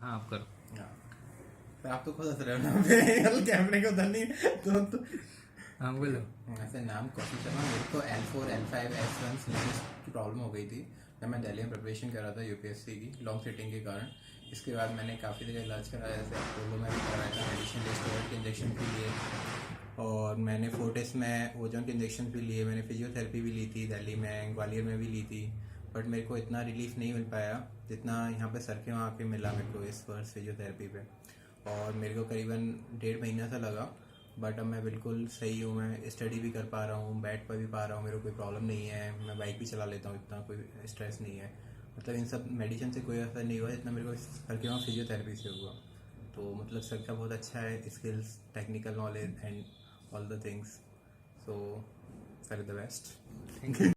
हाँ आप करो। हाँ, पर आप तो खुद हंस रहे हो ना पे कैमरे को उधर नहीं तो हाँ बोलो। ऐसे नाम कौशिक शर्मा। मेरे को L4 L5 S1 स्लीपिंग की प्रॉब्लम हो गई थी जब मैं दिल्ली में प्रिपरेशन कर रहा था यूपीएससी की लॉन्ग सिटिंग के कारण। इसके बाद मैंने काफ़ी जगह इलाज कराया, जैसे अपोलो में भी कराया था, मेडिसिन लिए, स्टेरॉइड के इंजेक्शन भी लिए, और मैंने फोर्टिस में ओजोन के इंजेक्शन भी लिए, मैंने फिजियोथेरेपी भी ली थी दिल्ली में, ग्वालियर में भी ली थी। बट मेरे को इतना रिलीफ नहीं मिल पाया जितना यहाँ पे सर के वहाँ पे मिला मेरे को इस वर्ष फिजियोथेरेपी पे। और मेरे को करीबन 1.5 महीना सा लगा, बट अब मैं बिल्कुल सही हूँ। मैं स्टडी भी कर पा रहा हूँ, बैठ पर भी पा रहा हूँ, मेरे को कोई प्रॉब्लम नहीं है, मैं बाइक भी चला लेता हूँ, इतना कोई स्ट्रेस नहीं है। मतलब इन सब मेडिसिन से कोई असर नहीं हुआ जितना मेरे को सर के वहाँ फिजियोथेरेपी से हुआ। तो मतलब सर का बहुत अच्छा है skills, technical knowledge and all the things. So sir the best. Thank you.